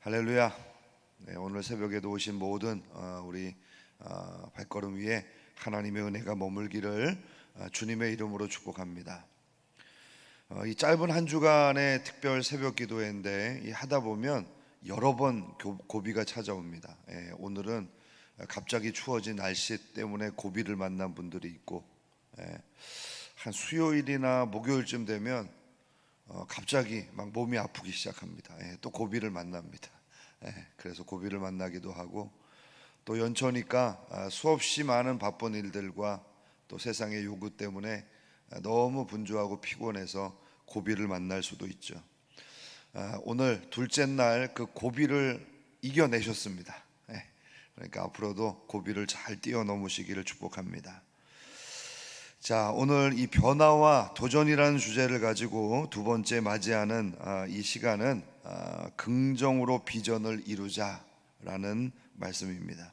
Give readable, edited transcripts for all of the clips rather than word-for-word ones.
할렐루야. 네, 오늘 새벽에도 오신 모든 우리 발걸음 위에 하나님의 은혜가 머물기를 주님의 이름으로 축복합니다. 이 짧은 한 주간의 특별 새벽 기도회인데 하다 보면 여러 번 고비가 찾아옵니다. 오늘은 갑자기 추워진 날씨 때문에 고비를 만난 분들이 있고, 한 수요일이나 목요일쯤 되면 갑자기 막 몸이 아프기 시작합니다. 또 고비를 만납니다. 그래서 고비를 만나기도 하고, 또 연초니까 수없이 많은 바쁜 일들과 또 세상의 요구 때문에 너무 분주하고 피곤해서 고비를 만날 수도 있죠. 오늘 둘째 날 그 고비를 이겨내셨습니다. 그러니까 앞으로도 고비를 잘 뛰어넘으시기를 축복합니다. 자, 오늘 이 변화와 도전이라는 주제를 가지고 두 번째 맞이하는 이 시간은 긍정으로 비전을 이루자라는 말씀입니다.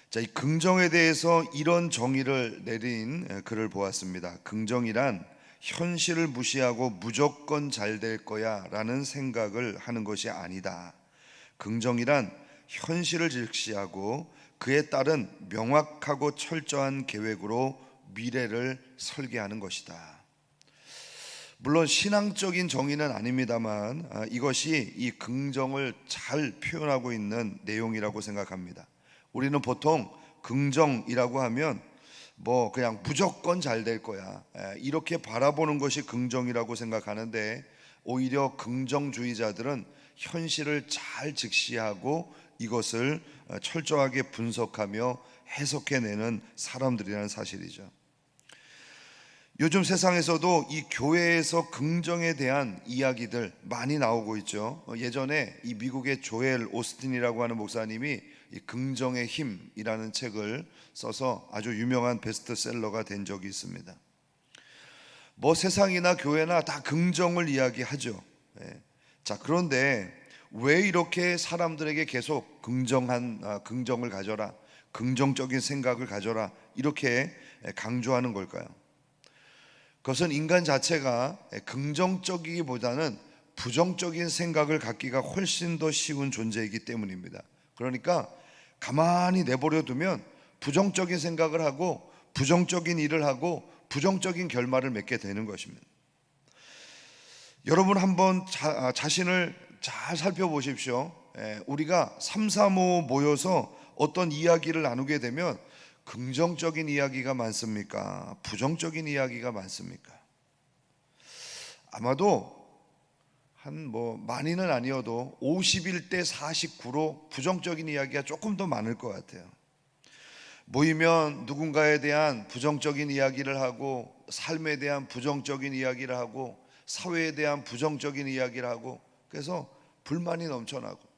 자, 이 긍정에 대해서 이런 정의를 내린 글을 보았습니다. 긍정이란 현실을 무시하고 무조건 잘 될 거야 라는 생각을 하는 것이 아니다. 긍정이란 현실을 직시하고 그에 따른 명확하고 철저한 계획으로 미래를 설계하는 것이다. 물론 신앙적인 정의는 아닙니다만 이것이 이 긍정을 잘 표현하고 있는 내용이라고 생각합니다. 우리는 보통 긍정이라고 하면 뭐 그냥 무조건 잘 될 거야, 이렇게 바라보는 것이 긍정이라고 생각하는데, 오히려 긍정주의자들은 현실을 잘 직시하고 이것을 철저하게 분석하며 해석해내는 사람들이라는 사실이죠. 요즘 세상에서도 이 교회에서 긍정에 대한 이야기들 많이 나오고 있죠. 예전에 이 미국의 조엘 오스틴이라고 하는 목사님이 이 긍정의 힘이라는 책을 써서 아주 유명한 베스트셀러가 된 적이 있습니다. 뭐 세상이나 교회나 다 긍정을 이야기하죠. 자, 그런데 왜 이렇게 사람들에게 계속 긍정을 가져라, 긍정적인 생각을 가져라 이렇게 강조하는 걸까요? 그것은 인간 자체가 긍정적이기보다는 부정적인 생각을 갖기가 훨씬 더 쉬운 존재이기 때문입니다. 그러니까 가만히 내버려 두면 부정적인 생각을 하고 부정적인 일을 하고 부정적인 결말을 맺게 되는 것입니다. 여러분 한번 자신을 잘 살펴보십시오. 우리가 3, 4, 5 모여서 어떤 이야기를 나누게 되면 긍정적인 이야기가 많습니까? 부정적인 이야기가 많습니까? 아마도 많이는 아니어도 51대 49로 부정적인 이야기가 조금 더 많을 것 같아요. 모이면 누군가에 대한 부정적인 이야기를 하고, 삶에 대한 부정적인 이야기를 하고, 사회에 대한 부정적인 이야기를 하고, 그래서 불만이 넘쳐나고,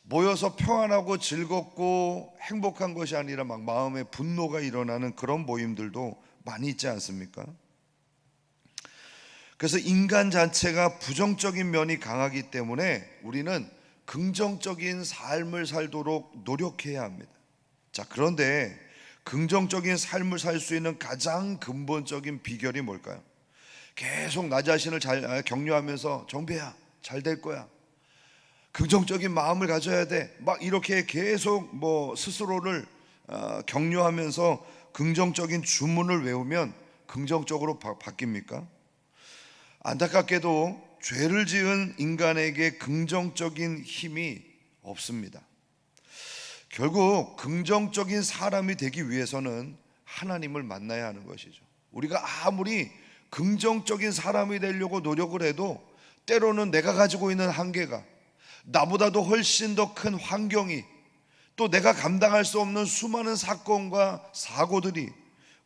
모여서 평안하고 즐겁고 행복한 것이 아니라 막 마음에 분노가 일어나는 그런 모임들도 많이 있지 않습니까? 그래서 인간 자체가 부정적인 면이 강하기 때문에 우리는 긍정적인 삶을 살도록 노력해야 합니다. 자, 그런데 긍정적인 삶을 살 수 있는 가장 근본적인 비결이 뭘까요? 계속 나 자신을 잘 격려하면서 정배야 잘 될 거야, 긍정적인 마음을 가져야 돼, 막 이렇게 계속 스스로를 격려하면서 긍정적인 주문을 외우면 긍정적으로 바뀝니까? 안타깝게도 죄를 지은 인간에게 긍정적인 힘이 없습니다. 결국 긍정적인 사람이 되기 위해서는 하나님을 만나야 하는 것이죠. 우리가 아무리 긍정적인 사람이 되려고 노력을 해도 때로는 내가 가지고 있는 한계가, 나보다도 훨씬 더 큰 환경이, 또 내가 감당할 수 없는 수많은 사건과 사고들이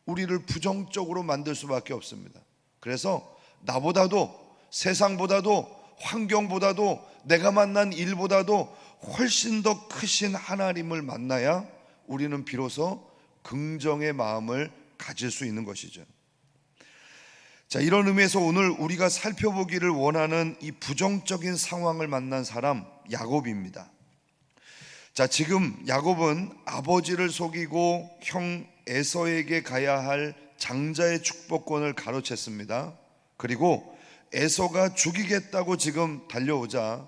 우리를 부정적으로 만들 수밖에 없습니다. 그래서 나보다도, 세상보다도, 환경보다도, 내가 만난 일보다도 훨씬 더 크신 하나님을 만나야 우리는 비로소 긍정의 마음을 가질 수 있는 것이죠. 자, 이런 의미에서 오늘 우리가 살펴보기를 원하는 이 부정적인 상황을 만난 사람, 야곱입니다. 자, 지금 야곱은 아버지를 속이고 형 에서에게 가야 할 장자의 축복권을 가로챘습니다. 그리고 에서가 죽이겠다고 지금 달려오자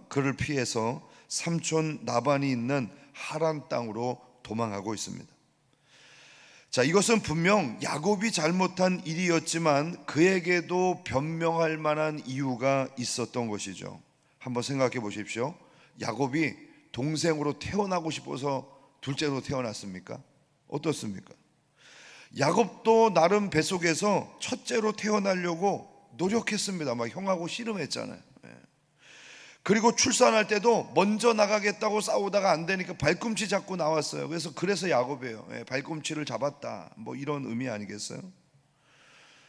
그를 피해서 삼촌 라반이 있는 하란 땅으로 도망하고 있습니다. 자, 이것은 분명 야곱이 잘못한 일이었지만 그에게도 변명할 만한 이유가 있었던 것이죠. 한번 생각해 보십시오. 야곱이 동생으로 태어나고 싶어서 둘째로 태어났습니까? 어떻습니까? 야곱도 나름 뱃속에서 첫째로 태어나려고 노력했습니다. 막 형하고 씨름했잖아요. 그리고 출산할 때도 먼저 나가겠다고 싸우다가 안 되니까 발꿈치 잡고 나왔어요. 그래서 야곱이에요. 발꿈치를 잡았다, 뭐 이런 의미 아니겠어요?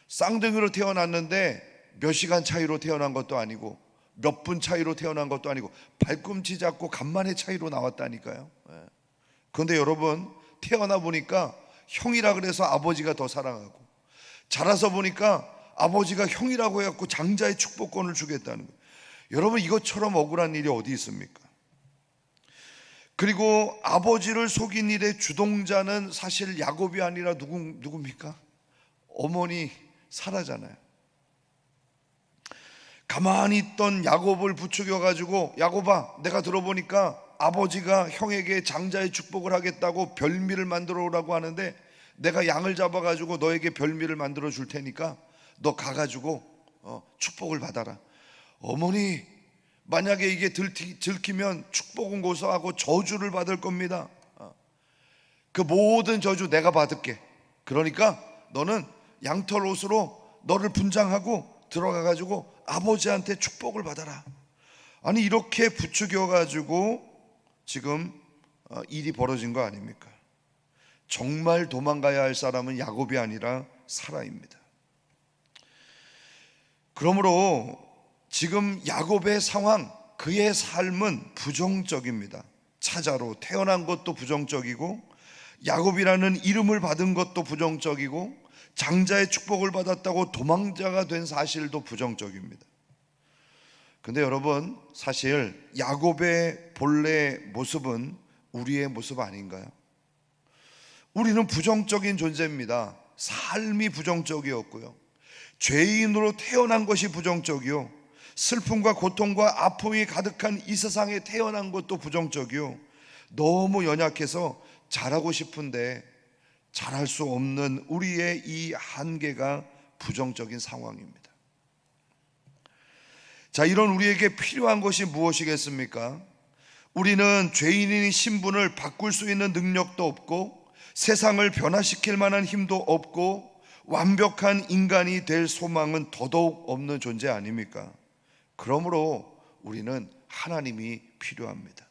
쌍둥이로 태어났는데 몇 시간 차이로 태어난 것도 아니고 몇 분 차이로 태어난 것도 아니고 발꿈치 잡고 간만의 차이로 나왔다니까요. 그런데 여러분, 태어나 보니까 형이라 그래서 아버지가 더 사랑하고, 자라서 보니까 아버지가 형이라고 해갖고 장자의 축복권을 주겠다는 거예요. 여러분, 이것처럼 억울한 일이 어디 있습니까? 그리고 아버지를 속인 일의 주동자는 사실 야곱이 아니라 누굽니까? 어머니 사라잖아요. 가만히 있던 야곱을 부추겨가지고, 야곱아, 내가 들어보니까 아버지가 형에게 장자의 축복을 하겠다고 별미를 만들어 오라고 하는데 내가 양을 잡아가지고 너에게 별미를 만들어 줄 테니까 너 가가지고 축복을 받아라. 어머니, 만약에 이게 들키면 축복은 고소하고 저주를 받을 겁니다. 그 모든 저주 내가 받을게. 그러니까 너는 양털 옷으로 너를 분장하고 들어가가지고 아버지한테 축복을 받아라. 아니, 이렇게 부추겨가지고 지금 일이 벌어진 거 아닙니까? 정말 도망가야 할 사람은 야곱이 아니라 사라입니다. 그러므로 지금 야곱의 상황, 그의 삶은 부정적입니다. 차자로 태어난 것도 부정적이고, 야곱이라는 이름을 받은 것도 부정적이고, 장자의 축복을 받았다고 도망자가 된 사실도 부정적입니다. 근데 여러분, 사실 야곱의 본래 모습은 우리의 모습 아닌가요? 우리는 부정적인 존재입니다. 삶이 부정적이었고요, 죄인으로 태어난 것이 부정적이요, 슬픔과 고통과 아픔이 가득한 이 세상에 태어난 것도 부정적이요, 너무 연약해서 잘하고 싶은데 잘할 수 없는 우리의 이 한계가 부정적인 상황입니다. 자, 이런 우리에게 필요한 것이 무엇이겠습니까? 우리는 죄인인 신분을 바꿀 수 있는 능력도 없고, 세상을 변화시킬 만한 힘도 없고, 완벽한 인간이 될 소망은 더더욱 없는 존재 아닙니까? 그러므로 우리는 하나님이 필요합니다.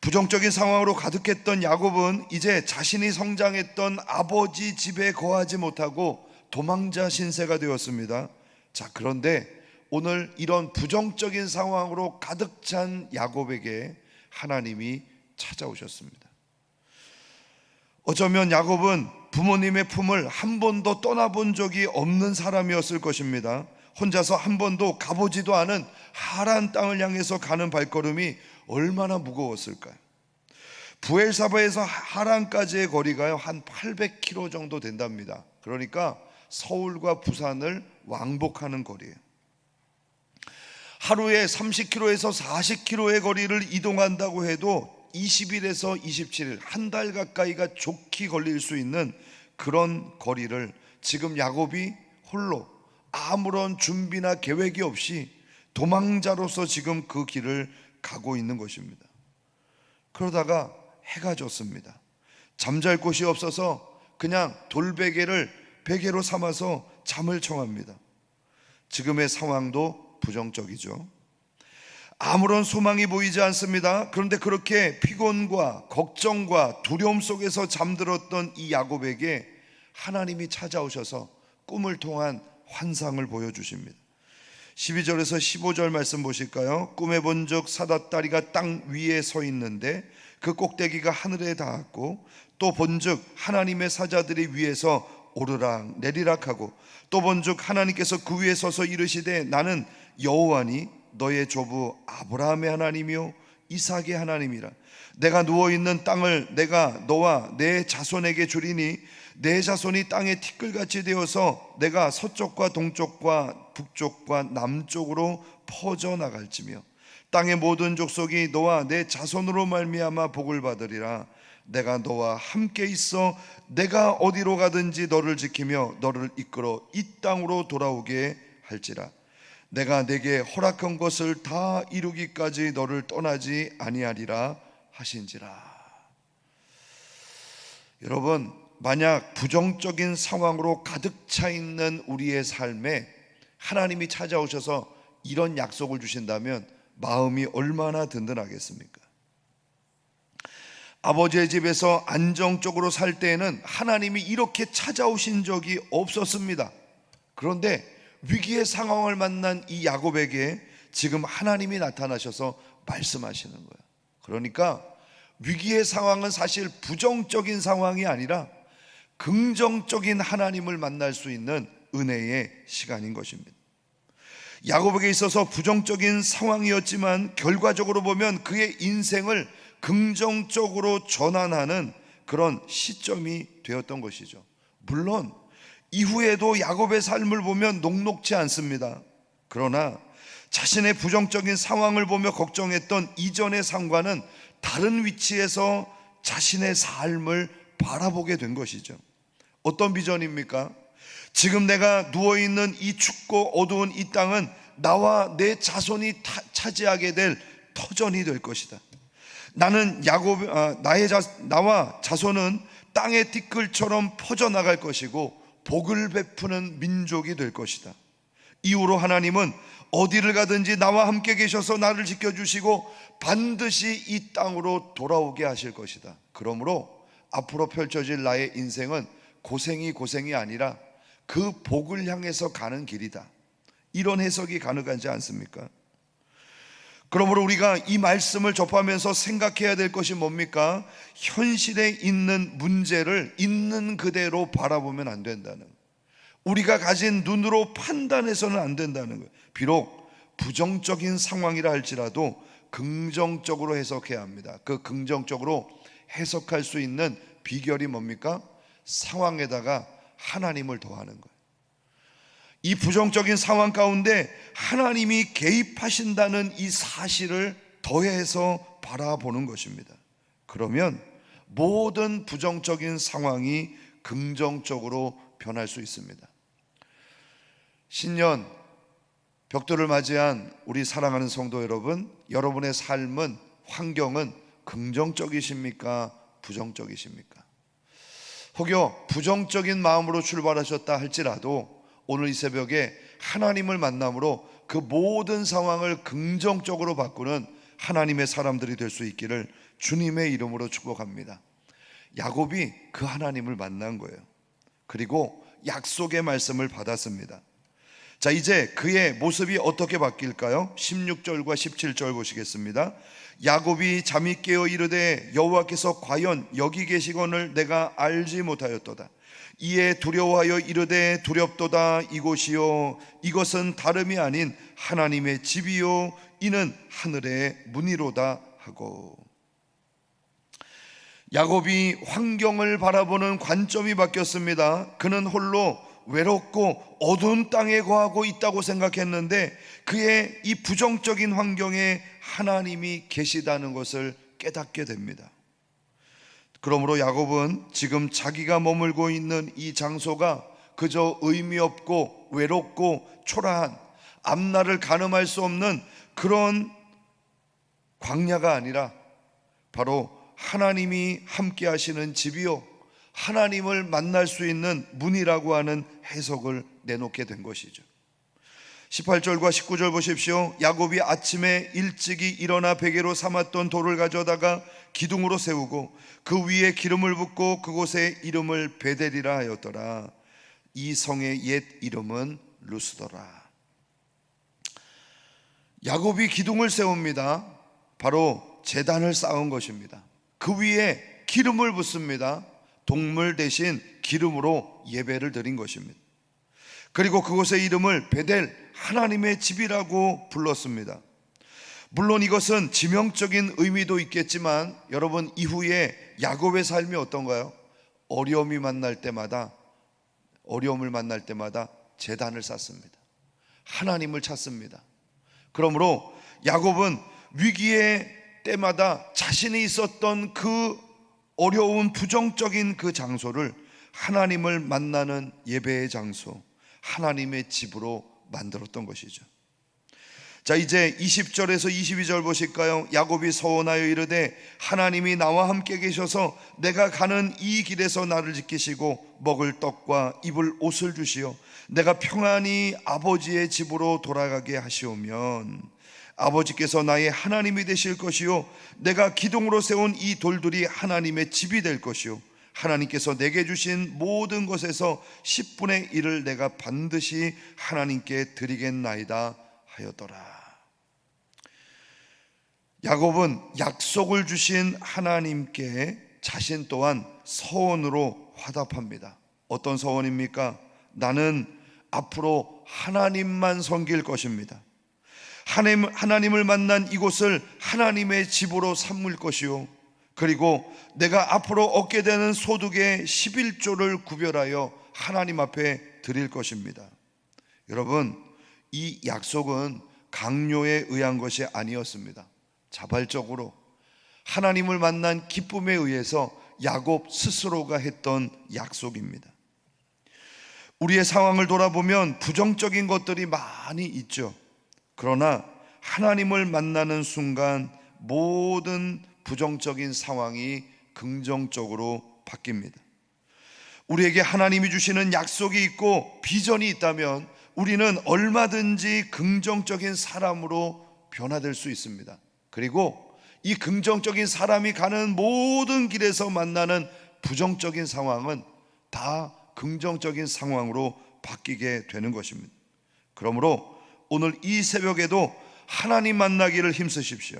부정적인 상황으로 가득했던 야곱은 이제 자신이 성장했던 아버지 집에 거하지 못하고 도망자 신세가 되었습니다. 자, 그런데 오늘 이런 부정적인 상황으로 가득 찬 야곱에게 하나님이 찾아오셨습니다. 어쩌면 야곱은 부모님의 품을 한 번도 떠나본 적이 없는 사람이었을 것입니다. 혼자서 한 번도 가보지도 않은 하란 땅을 향해서 가는 발걸음이 얼마나 무거웠을까요? 부엘사바에서 하란까지의 거리가요, 한 800km 정도 된답니다. 그러니까 서울과 부산을 왕복하는 거리예요. 하루에 30km에서 40km의 거리를 이동한다고 해도 20일에서 27일, 한 달 가까이가 좋게 걸릴 수 있는 그런 거리를 지금 야곱이 홀로 아무런 준비나 계획이 없이 도망자로서 지금 그 길을 가고 있는 것입니다. 그러다가 해가 졌습니다. 잠잘 곳이 없어서 그냥 돌베개를 베개로 삼아서 잠을 청합니다. 지금의 상황도 부정적이죠. 아무런 소망이 보이지 않습니다. 그런데 그렇게 피곤과 걱정과 두려움 속에서 잠들었던 이 야곱에게 하나님이 찾아오셔서 꿈을 통한 환상을 보여주십니다. 12절에서 15절 말씀 보실까요? 꿈에 본즉 사다다리가 땅 위에 서 있는데 그 꼭대기가 하늘에 닿았고, 또 본즉 하나님의 사자들이 위에서 오르락 내리락 하고, 또 본즉 하나님께서 그 위에 서서 이르시되 나는 여호와니 너의 조부 아브라함의 하나님이요 이삭의 하나님이라. 내가 누워있는 땅을 내가 너와 내 자손에게 주리니 내 자손이 땅에 티끌같이 되어서 내가 서쪽과 동쪽과 북쪽과 남쪽으로 퍼져나갈지며 땅의 모든 족속이 너와 내 자손으로 말미암아 복을 받으리라. 내가 너와 함께 있어 내가 어디로 가든지 너를 지키며 너를 이끌어 이 땅으로 돌아오게 할지라. 내가 내게 허락한 것을 다 이루기까지 너를 떠나지 아니하리라 하신지라. 여러분, 만약 부정적인 상황으로 가득 차 있는 우리의 삶에 하나님이 찾아오셔서 이런 약속을 주신다면 마음이 얼마나 든든하겠습니까? 아버지의 집에서 안정적으로 살 때에는 하나님이 이렇게 찾아오신 적이 없었습니다. 그런데 위기의 상황을 만난 이 야곱에게 지금 하나님이 나타나셔서 말씀하시는 거예요. 그러니까 위기의 상황은 사실 부정적인 상황이 아니라 긍정적인 하나님을 만날 수 있는 은혜의 시간인 것입니다. 야곱에게 있어서 부정적인 상황이었지만 결과적으로 보면 그의 인생을 긍정적으로 전환하는 그런 시점이 되었던 것이죠. 물론 이후에도 야곱의 삶을 보면 녹록지 않습니다. 그러나 자신의 부정적인 상황을 보며 걱정했던 이전의 상과는 다른 위치에서 자신의 삶을 바라보게 된 것이죠. 어떤 비전입니까? 지금 내가 누워있는 이 춥고 어두운 이 땅은 나와 내 자손이 차지하게 될 터전이 될 것이다. 나와 자손은 땅의 티끌처럼 퍼져나갈 것이고 복을 베푸는 민족이 될 것이다. 이후로 하나님은 어디를 가든지 나와 함께 계셔서 나를 지켜주시고 반드시 이 땅으로 돌아오게 하실 것이다. 그러므로 앞으로 펼쳐질 나의 인생은 고생이 아니라 그 복을 향해서 가는 길이다. 이런 해석이 가능하지 않습니까? 그러므로 우리가 이 말씀을 접하면서 생각해야 될 것이 뭡니까? 현실에 있는 문제를 있는 그대로 바라보면 안 된다는 거예요. 우리가 가진 눈으로 판단해서는 안 된다는 거예요. 비록 부정적인 상황이라 할지라도 긍정적으로 해석해야 합니다. 그 긍정적으로 해석할 수 있는 비결이 뭡니까? 상황에다가 하나님을 더하는 거예요. 이 부정적인 상황 가운데 하나님이 개입하신다는 이 사실을 더해서 바라보는 것입니다. 그러면 모든 부정적인 상황이 긍정적으로 변할 수 있습니다. 신년 벽돌을 맞이한 우리 사랑하는 성도 여러분, 여러분의 삶은, 환경은 긍정적이십니까? 부정적이십니까? 혹여 부정적인 마음으로 출발하셨다 할지라도 오늘 이 새벽에 하나님을 만남으로 그 모든 상황을 긍정적으로 바꾸는 하나님의 사람들이 될 수 있기를 주님의 이름으로 축복합니다. 야곱이 그 하나님을 만난 거예요. 그리고 약속의 말씀을 받았습니다. 자, 이제 그의 모습이 어떻게 바뀔까요? 16절과 17절 보시겠습니다. 야곱이 잠이 깨어 이르되 여호와께서 과연 여기 계시거늘 내가 알지 못하였도다. 이에 두려워하여 이르되 두렵도다. 이곳이요 이것은 다름이 아닌 하나님의 집이요 이는 하늘의 문이로다 하고. 야곱이 환경을 바라보는 관점이 바뀌었습니다. 그는 홀로 외롭고 어두운 땅에 거하고 있다고 생각했는데 그의 이 부정적인 환경에 하나님이 계시다는 것을 깨닫게 됩니다. 그러므로 야곱은 지금 자기가 머물고 있는 이 장소가 그저 의미 없고 외롭고 초라한, 앞날을 가늠할 수 없는 그런 광야가 아니라 바로 하나님이 함께 하시는 집이요 하나님을 만날 수 있는 문이라고 하는 해석을 내놓게 된 것이죠. 18절과 19절 보십시오. 야곱이 아침에 일찍이 일어나 베개로 삼았던 돌을 가져다가 기둥으로 세우고 그 위에 기름을 붓고 그곳에 이름을 베델이라 하였더라. 이 성의 옛 이름은 루스더라. 야곱이 기둥을 세웁니다. 바로 제단을 쌓은 것입니다. 그 위에 기름을 붓습니다. 동물 대신 기름으로 예배를 드린 것입니다. 그리고 그곳의 이름을 베델, 하나님의 집이라고 불렀습니다. 물론 이것은 지명적인 의미도 있겠지만 여러분, 이후에 야곱의 삶이 어떤가요? 어려움을 만날 때마다 제단을 쌓습니다. 하나님을 찾습니다. 그러므로 야곱은 위기의 때마다 자신이 있었던 그 어려운 부정적인 그 장소를 하나님을 만나는 예배의 장소, 하나님의 집으로 만들었던 것이죠. 자, 이제 20절에서 22절 보실까요? 야곱이 서원하여 이르되 하나님이 나와 함께 계셔서 내가 가는 이 길에서 나를 지키시고 먹을 떡과 입을 옷을 주시어 내가 평안히 아버지의 집으로 돌아가게 하시오면 아버지께서 나의 하나님이 되실 것이요 내가 기둥으로 세운 이 돌들이 하나님의 집이 될 것이요 하나님께서 내게 주신 모든 것에서 10분의 1을 내가 반드시 하나님께 드리겠나이다 하였더라. 야곱은 약속을 주신 하나님께 자신 또한 서원으로 화답합니다. 어떤 서원입니까? 나는 앞으로 하나님만 섬길 것입니다. 하나님을 만난 이곳을 하나님의 집으로 삼을 것이요 그리고 내가 앞으로 얻게 되는 소득의 11조를 구별하여 하나님 앞에 드릴 것입니다. 여러분, 이 약속은 강요에 의한 것이 아니었습니다. 자발적으로 하나님을 만난 기쁨에 의해서 야곱 스스로가 했던 약속입니다. 우리의 상황을 돌아보면 부정적인 것들이 많이 있죠. 그러나 하나님을 만나는 순간 모든 부정적인 상황이 긍정적으로 바뀝니다. 우리에게 하나님이 주시는 약속이 있고 비전이 있다면 우리는 얼마든지 긍정적인 사람으로 변화될 수 있습니다. 그리고 이 긍정적인 사람이 가는 모든 길에서 만나는 부정적인 상황은 다 긍정적인 상황으로 바뀌게 되는 것입니다. 그러므로 오늘 이 새벽에도 하나님 만나기를 힘쓰십시오.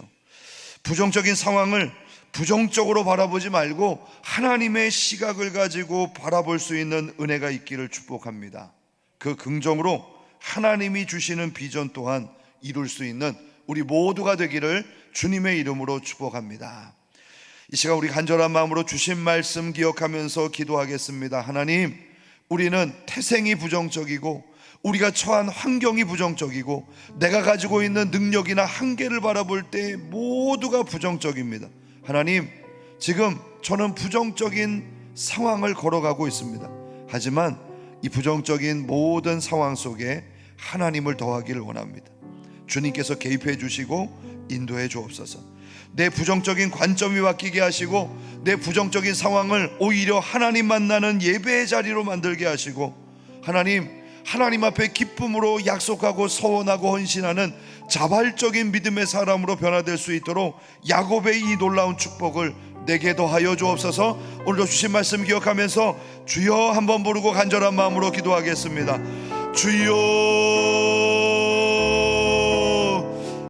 부정적인 상황을 부정적으로 바라보지 말고 하나님의 시각을 가지고 바라볼 수 있는 은혜가 있기를 축복합니다. 그 긍정으로 하나님이 주시는 비전 또한 이룰 수 있는 우리 모두가 되기를 주님의 이름으로 축복합니다. 이 시간 우리 간절한 마음으로 주신 말씀 기억하면서 기도하겠습니다. 하나님, 우리는 태생이 부정적이고 우리가 처한 환경이 부정적이고 내가 가지고 있는 능력이나 한계를 바라볼 때 모두가 부정적입니다. 하나님, 지금 저는 부정적인 상황을 걸어가고 있습니다. 하지만 이 부정적인 모든 상황 속에 하나님을 더하기를 원합니다. 주님께서 개입해 주시고 인도해 주옵소서. 내 부정적인 관점이 바뀌게 하시고 내 부정적인 상황을 오히려 하나님 만나는 예배의 자리로 만들게 하시고 하나님 앞에 기쁨으로 약속하고 서원하고 헌신하는 자발적인 믿음의 사람으로 변화될 수 있도록 야곱의 이 놀라운 축복을 내게 더하여 주옵소서. 오늘도 주신 말씀 기억하면서 주여 한번 부르고 간절한 마음으로 기도하겠습니다. 주여